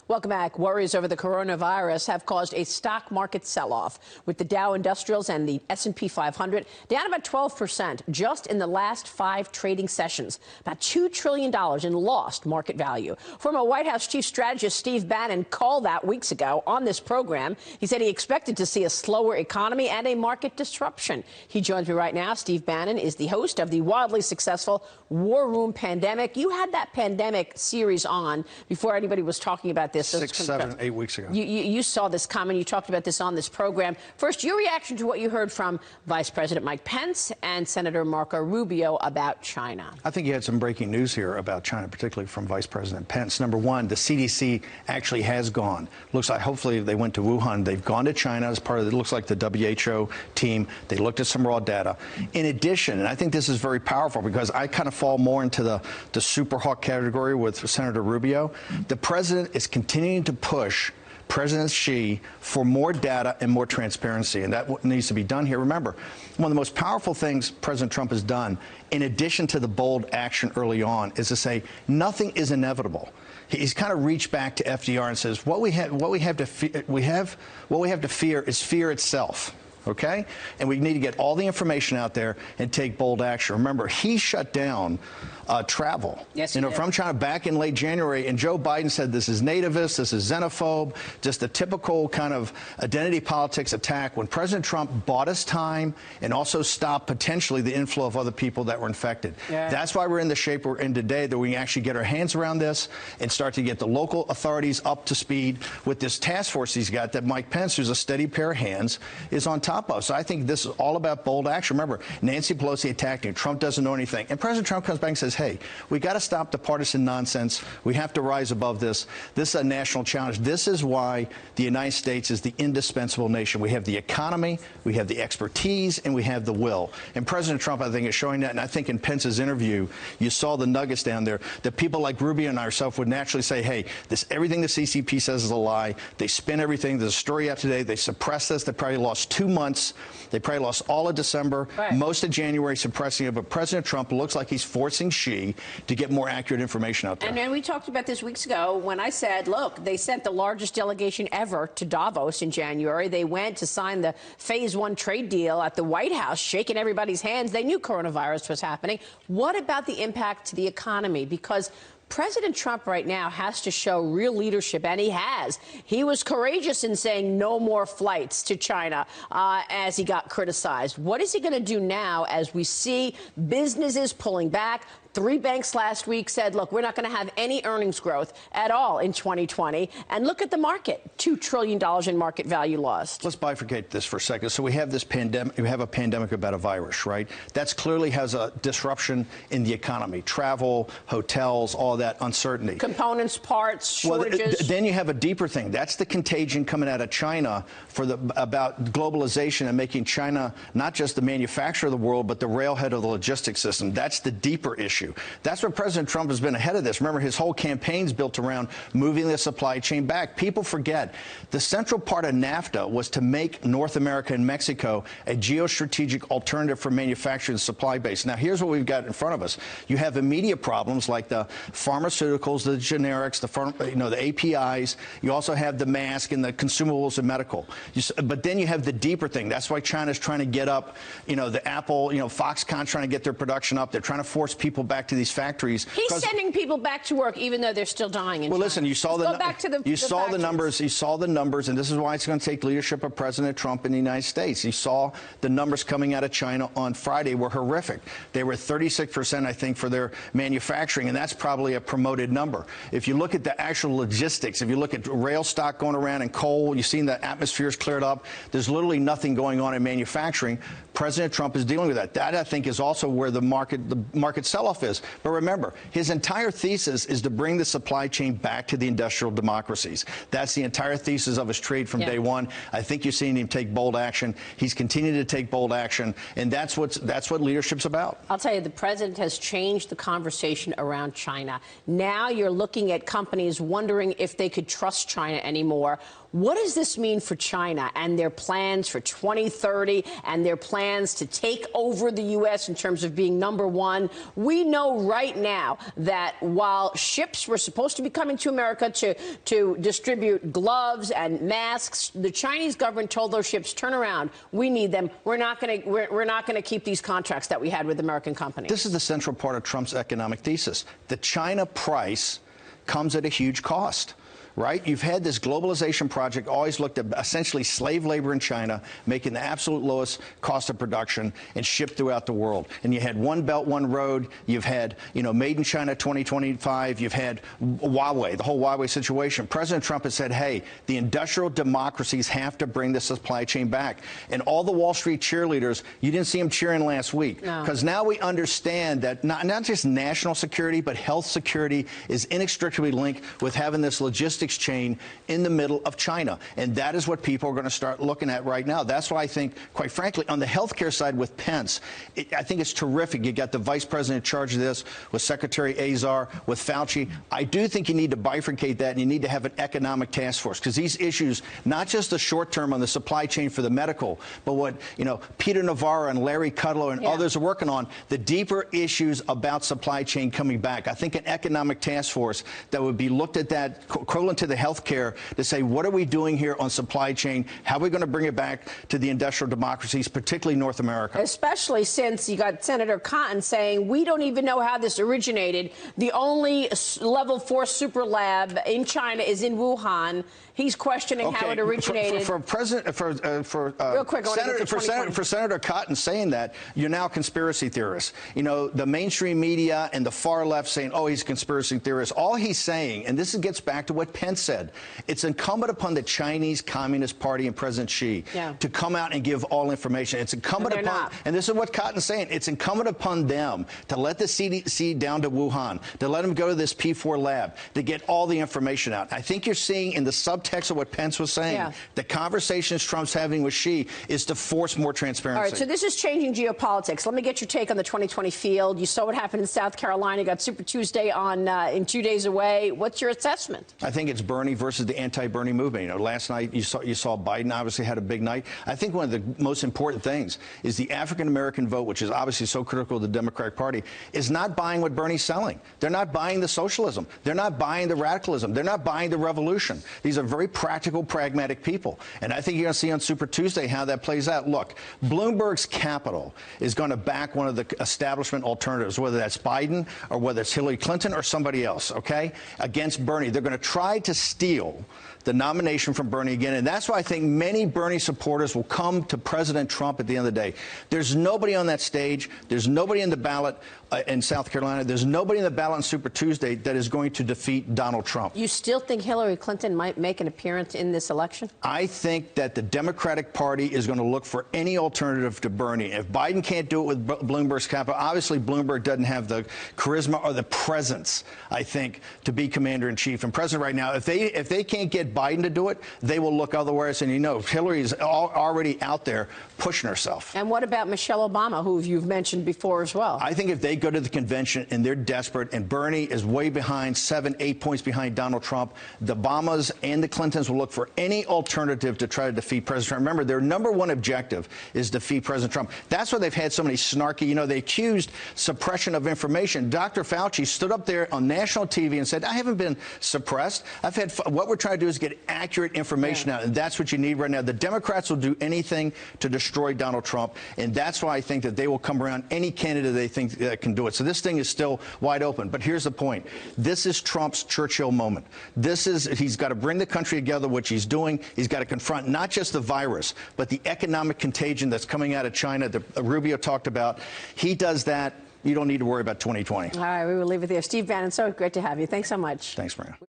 Welcome back. Worries over the coronavirus have caused a stock market sell-off, with the Dow Industrials and the S&P 500 down about 12% just in the last 5 trading sessions. About $2 trillion in lost market value. Former White House Chief Strategist Steve Bannon called that weeks ago on this program. He said he expected to see a slower economy and a market disruption. He joins me right now. Steve Bannon is the host of the wildly successful War Room Pandemic. You had that pandemic series on before anybody was talking about this. 6, 7, 8 weeks ago. You saw this coming. You talked about this on this program. First, your reaction to what you heard from Vice President Mike Pence and Senator Marco Rubio about China. I think you had some breaking news here about China, particularly from Vice President Pence. Number one, the CDC actually has gone. Looks like hopefully they went to Wuhan. They've gone to China as part of it looks like the WHO team. They looked at some raw data. In addition, and I think this is very powerful because I kind of fall more into the super hawk category with Senator Rubio. The president is continuing to push President Xi for more data and more transparency, and that needs to be done here. Remember, one of the most powerful things President Trump has done, in addition to the bold action early on, is to say nothing is inevitable. He's kind of reached back to FDR and says what we have to fear is fear itself. Okay? And we need to get all the information out there and take bold action. Remember, he shut down travel, from China back in late January, and Joe Biden said this is nativist, this is xenophobe, just a typical kind of identity politics attack when President Trump bought us time and also stopped potentially the inflow of other people that were infected. Yeah. That's why we're in the shape we're in today, that we can actually get our hands around this and start to get the local authorities up to speed with this task force he's got that Mike Pence, who's a steady pair of hands, is on top of. So I think this is all about bold action. Remember, Nancy Pelosi attacked him. Trump doesn't know anything. And President Trump comes back and says, hey, we got to stop the partisan nonsense. We have to rise above this. This is a national challenge. This is why the United States is the indispensable nation. We have the economy, we have the expertise, and we have the will. And President Trump, I think, is showing that. And I think in Pence's interview, you saw the nuggets down there that people like Rubio and ourselves would naturally say, hey, everything the CCP says is a lie. They spin everything. There's a story out today. They suppressed this. They probably lost 2 months. They probably lost all of December, most of January suppressing it. But President Trump looks like he's forcing Xi to get more accurate information out there. And we talked about this weeks ago when I said, look, they sent the largest delegation ever to Davos in January. They went to sign the Phase 1 trade deal at the White House, shaking everybody's hands. They knew coronavirus was happening. What about the impact to the economy? Because President Trump right now has to show real leadership, and he has. He was courageous in saying no more flights to China as he got criticized. What is he going to do now as we see businesses pulling back? 3 banks last week said, look, we're not going to have any earnings growth at all in 2020. And look at the market, $2 trillion in market value lost. Let's bifurcate this for a second. So we have this pandemic, we have a pandemic about a virus, right? That's clearly has a disruption in the economy, travel, hotels, all that uncertainty. Components, parts, shortages. Well, then you have a deeper thing. That's the contagion coming out of China about globalization and making China not just the manufacturer of the world, but the railhead of the logistics system. That's the deeper issue. That's where President Trump has been ahead of this. Remember, his whole campaign's built around moving the supply chain back. People forget the central part of NAFTA was to make North America and Mexico a geostrategic alternative for manufacturing the supply base. Now, here's what we've got in front of us. You have immediate problems like the pharmaceuticals, the generics, the APIs. You also have the mask and the consumables and medical. But then you have the deeper thing. That's why China's trying to get up, the Apple, Foxconn trying to get their production up. They're trying to force people back to these factories. He's sending people back to work even though they're still dying in China. Listen, you saw the numbers. You saw the numbers, and this is why it's going to take leadership of President Trump in the United States. You saw the numbers coming out of China on Friday were horrific. They were 36%, I think, for their manufacturing, and that's probably a promoted number. If you look at the actual logistics, if you look at rail stock going around and coal, you've seen the atmosphere's cleared up. There's literally nothing going on in manufacturing. President Trump is dealing with that. That, I think, is also where the market sell-off is. But remember, his entire thesis is to bring the supply chain back to the industrial democracies. That's the entire thesis of his trade from day one. I think you're seeing him take bold action. He's continuing to take bold action, and that's what leadership's about. I'll tell you, the president has changed the conversation around China. Now you're looking at companies wondering if they could trust China anymore. What does this mean for China and their plans for 2030 and their plans plans to take over the U.S. in terms of being #1. We know right now that while ships were supposed to be coming to America to distribute gloves and masks, the Chinese government told those ships, turn around, we need them. We're not going to keep these contracts that we had with American companies. This is the central part of Trump's economic thesis. The China price comes at a huge cost. Right? You've had this globalization project, always looked at essentially slave labor in China, making the absolute lowest cost of production and shipped throughout the world. And you had One Belt, One Road. You've had, Made in China 2025. You've had Huawei, the whole Huawei situation. President Trump has said, hey, the industrial democracies have to bring the supply chain back. And all the Wall Street cheerleaders, you didn't see them cheering last week. Because now we understand that not just national security, but health security is inextricably linked with having this logistics chain in the middle of China. And that is what people are going to start looking at right now. That's why I think, quite frankly, on the healthcare side with Pence, I think it's terrific. You got the vice president in charge of this with Secretary Azar, with Fauci. I do think you need to bifurcate that, and you need to have an economic task force, because these issues, not just the short term on the supply chain for the medical, but what, Peter Navarro and Larry Kudlow and others are working on, the deeper issues about supply chain coming back. I think an economic task force that would be looked at that equivalent to the health care to say, what are we doing here on supply chain? How are we going to bring it back to the industrial democracies, particularly North America? Especially since you got Senator Cotton saying, we don't even know how this originated. The only level 4 super lab in China is in Wuhan. He's questioning how it originated. For Senator Cotton saying that, you're now conspiracy theorists. The mainstream media and the far left saying, oh, he's a conspiracy theorist. All he's saying, and this gets back to what Pence said, it's incumbent upon the Chinese Communist Party and President Xi to come out and give all information. It's incumbent upon, and this is what Cotton's saying, it's incumbent upon them to let the CDC down to Wuhan, to let them go to this P4 lab, to get all the information out. I think you're seeing in the subtext of what Pence was saying, the conversations Trump's having with Xi is to force more transparency. All right, so this is changing geopolitics. Let me get your take on the 2020 field. You saw what happened in South Carolina. You got Super Tuesday in 2 days away. What's your assessment? I think it's Bernie versus the anti-Bernie movement. Last night you saw Biden obviously had a big night. I think one of the most important things is the African-American vote, which is obviously so critical to the Democratic Party, is not buying what Bernie's selling. They're not buying the socialism. They're not buying the radicalism. They're not buying the revolution. These are very practical, pragmatic people. And I think you're going to see on Super Tuesday how that plays out. Look, Bloomberg's capital is going to back one of the establishment alternatives, whether that's Biden or whether it's Hillary Clinton or somebody else, okay, against Bernie. They're going to try to steal the nomination from Bernie again. And that's why I think many Bernie supporters will come to President Trump at the end of the day. There's nobody on that stage. There's nobody in the ballot in South Carolina. There's nobody in the ballot on Super Tuesday that is going to defeat Donald Trump. You still think Hillary Clinton might make an appearance in this election? I think that the Democratic Party is going to look for any alternative to Bernie. If Biden can't do it with Bloomberg's capital, obviously Bloomberg doesn't have the charisma or the presence, I think, to be commander-in-chief. And President right now, if they can't get Biden to do it, they will look otherwhere. And Hillary is already out there pushing herself. And what about Michelle Obama, who you've mentioned before as well? I think if they go to the convention and they're desperate and Bernie is way behind, 7, 8 points behind Donald Trump, the Obamas and the Clintons will look for any alternative to try to defeat President Trump. Remember, their #1 objective is defeat President Trump. That's why they've had so many snarky, they accused suppression of information. Dr. Fauci stood up there on national TV and said, I haven't been suppressed. What we're trying to do is get accurate information out, and that's what you need right now. The Democrats will do anything to destroy Donald Trump, and that's why I think that they will come around any candidate they think can do it. So this thing is still wide open. But here's the point. This is Trump's Churchill moment. He's got to bring the country together, which he's doing. He's got to confront not just the virus, but the economic contagion that's coming out of China that Rubio talked about. He does that. You don't need to worry about 2020. All right, we will leave it there. Steve Bannon, so great to have you. Thanks so much. Thanks, Maria.